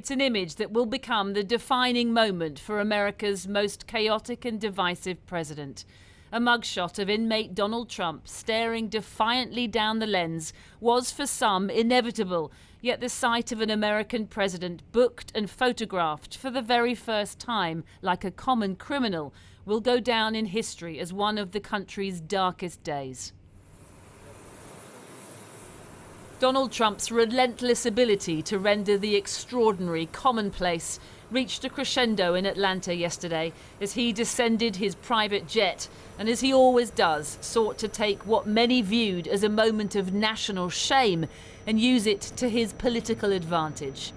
It's an image that will become the defining moment for America's most chaotic and divisive president. A mugshot of inmate Donald Trump staring defiantly down the lens was for some inevitable, yet the sight of an American president booked and photographed for the very first time like a common criminal will go down in history as one of the country's darkest days. Donald Trump's relentless ability to render the extraordinary commonplace reached a crescendo in Atlanta yesterday as he descended his private jet and, as he always does, sought to take what many viewed as a moment of national shame and use it to his political advantage.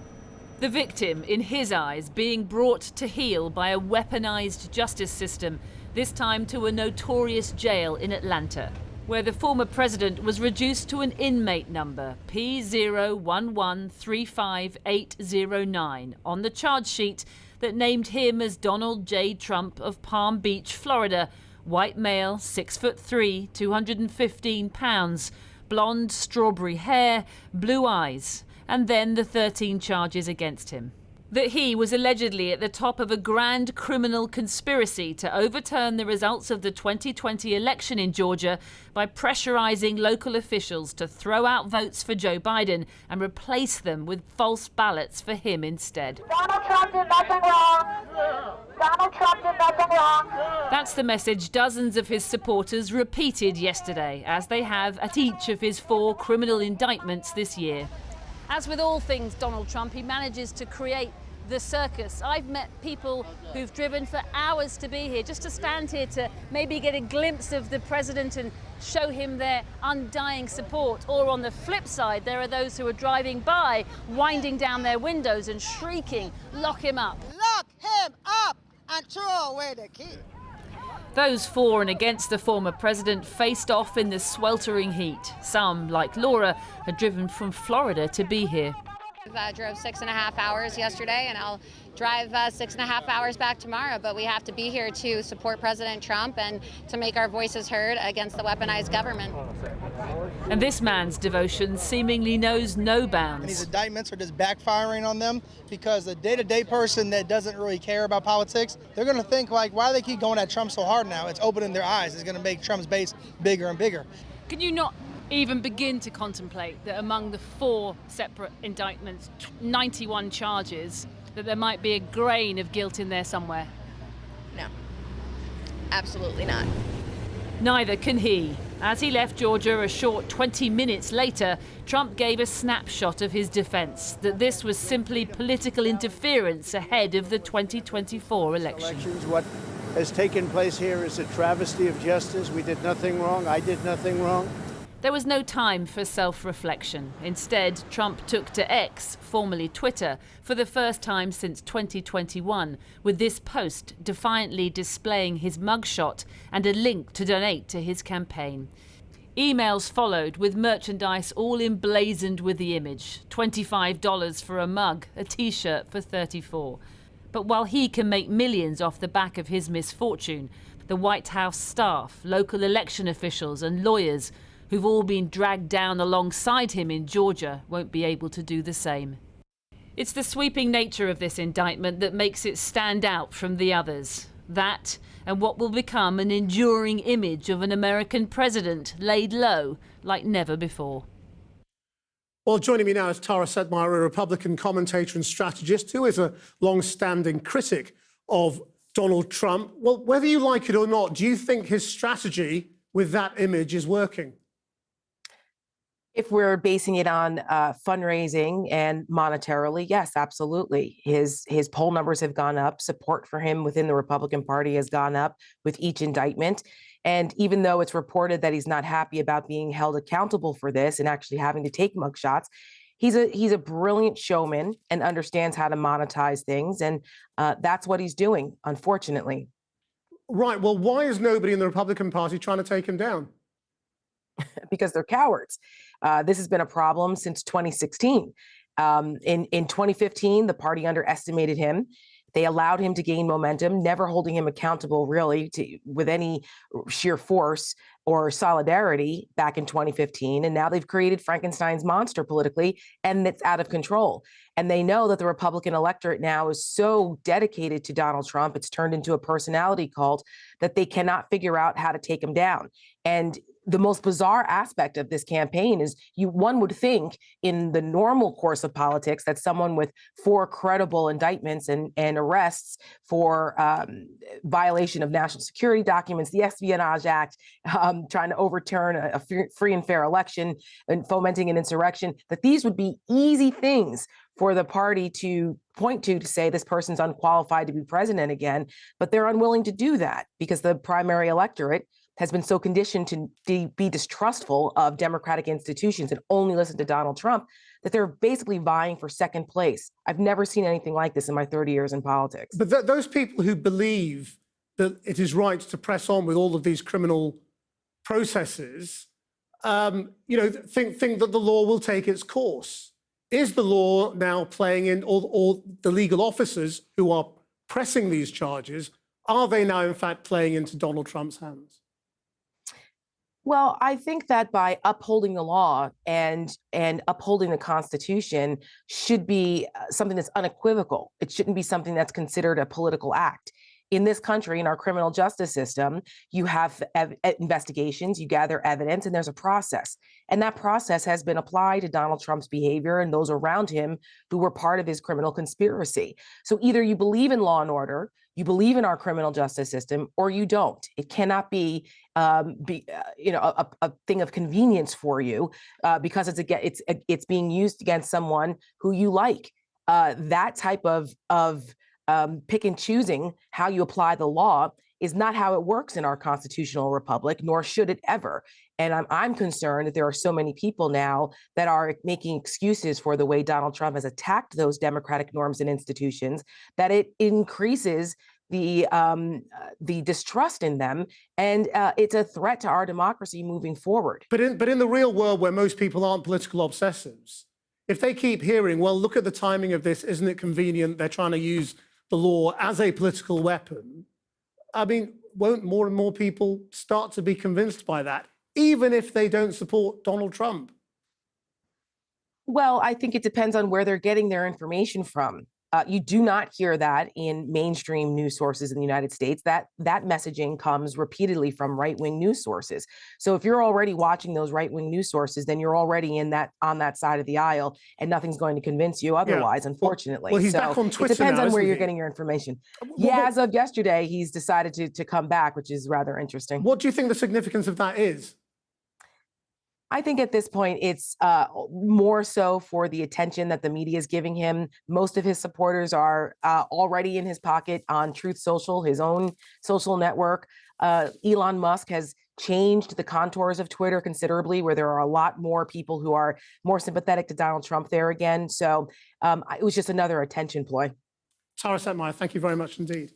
The victim, in his eyes, being brought to heel by a weaponised justice system, this time to a notorious jail in Atlanta, where the former president was reduced to an inmate number, P01135809, on the charge sheet that named him as Donald J. Trump of Palm Beach, Florida, white male, 6'3", 215 pounds, blonde strawberry hair, blue eyes, and then the 13 charges against him. That he was allegedly at the top of a grand criminal conspiracy to overturn the results of the 2020 election in Georgia by pressurizing local officials to throw out votes for Joe Biden and replace them with false ballots for him instead. Donald Trump did nothing wrong. Donald Trump did nothing wrong. That's the message dozens of his supporters repeated yesterday, as they have at each of his 4 criminal indictments this year. As with all things Donald Trump, he manages to create the circus. I've met people who've driven for hours to be here, just to stand here to maybe get a glimpse of the president and show him their undying support. Or on the flip side, there are those who are driving by, winding down their windows and shrieking, "Lock him up." Lock him up and throw away the key. Those for and against the former president faced off in the sweltering heat. Some, like Laura, had driven from Florida to be here. I drove 6.5 hours yesterday, and I'll drive 6.5 hours back tomorrow. But we have to be here to support President Trump and to make our voices heard against the weaponized government. And this man's devotion seemingly knows no bounds. These indictments are just backfiring on them because the day-to-day person that doesn't really care about politics, they're going to think, like, why do they keep going at Trump so hard now? It's opening their eyes. It's going to make Trump's base bigger and bigger. Can you not even begin to contemplate that among the 4 separate indictments, 91 charges, that there might be a grain of guilt in there somewhere? No, absolutely not. Neither can he. As he left Georgia a short 20 minutes later, Trump gave a snapshot of his defense, that this was simply political interference ahead of the 2024 election. What has taken place here is a travesty of justice. We did nothing wrong. I did nothing wrong. There was no time for self-reflection. Instead, Trump took to X, formerly Twitter, for the first time since 2021, with this post defiantly displaying his mugshot and a link to donate to his campaign. Emails followed with merchandise all emblazoned with the image. $25 for a mug, a T-shirt for $34. But while he can make millions off the back of his misfortune, the White House staff, local election officials and lawyers who've all been dragged down alongside him in Georgia won't be able to do the same. It's the sweeping nature of this indictment that makes it stand out from the others. That and what will become an enduring image of an American president laid low like never before. Well, joining me now is Tara Sedgmire, a Republican commentator and strategist who is a long-standing critic of Donald Trump. Well, whether you like it or not, do you think his strategy with that image is working? If we're basing it on fundraising and monetarily, yes, absolutely. His poll numbers have gone up. Support for him within the Republican Party has gone up with each indictment. And even though it's reported that he's not happy about being held accountable for this and actually having to take mugshots, he's a brilliant showman and understands how to monetize things. And that's what he's doing, unfortunately. Right. Well, why is nobody in the Republican Party trying to take him down? Because they're cowards. This has been a problem since 2016. In 2015, the party underestimated him. They allowed him to gain momentum, never holding him accountable really with any sheer force or solidarity back in 2015. And now they've created Frankenstein's monster politically, and it's out of control. And they know that the Republican electorate now is so dedicated to Donald Trump, it's turned into a personality cult, that they cannot figure out how to take him down. And the most bizarre aspect of this campaign is one would think in the normal course of politics that someone with 4 credible indictments and arrests for violation of national security documents, the Espionage Act, trying to overturn a free and fair election and fomenting an insurrection, that these would be easy things for the party to point to say this person's unqualified to be president again. But they're unwilling to do that because the primary electorate has been so conditioned to be distrustful of democratic institutions and only listen to Donald Trump that they're basically vying for second place. I've never seen anything like this in my 30 years in politics. But those people who believe that it is right to press on with all of these criminal processes, think that the law will take its course. Is the law now playing in all the legal officers who are pressing these charges? Are they now, in fact, playing into Donald Trump's hands? Well, I think that by upholding the law and upholding the Constitution should be something that's unequivocal. It shouldn't be something that's considered a political act. In this country, in our criminal justice system, you have investigations, you gather evidence, and there's a process. And that process has been applied to Donald Trump's behavior and those around him who were part of his criminal conspiracy. So either you believe in law and order, you believe in our criminal justice system, or you don't. It cannot be a thing of convenience for you because it's being used against someone who you like. That type of pick and choosing how you apply the law is not how it works in our constitutional republic, nor should it ever. And I'm concerned that there are so many people now that are making excuses for the way Donald Trump has attacked those democratic norms and institutions, that it increases the distrust in them, and it's a threat to our democracy moving forward. But in the real world, where most people aren't political obsessives, if they keep hearing, well, look at the timing of this, isn't it convenient? They're trying to use the law as a political weapon. I mean, won't more and more people start to be convinced by that, even if they don't support Donald Trump? Well, I think it depends on where they're getting their information from. You do not hear that in mainstream news sources in the United States. That messaging comes repeatedly from right-wing news sources. So if you're already watching those right-wing news sources, then you're already on that side of the aisle, and nothing's going to convince you otherwise, unfortunately. Well, he's back on Twitter. It depends now, on where isn't you're he? getting your information. As of yesterday, he's decided to come back, which is rather interesting. What do you think the significance of that is? I think at this point, it's more so for the attention that the media is giving him. Most of his supporters are already in his pocket on Truth Social, his own social network. Elon Musk has changed the contours of Twitter considerably, where there are a lot more people who are more sympathetic to Donald Trump there again. So it was just another attention ploy. Tara Setmeyer, thank you very much indeed.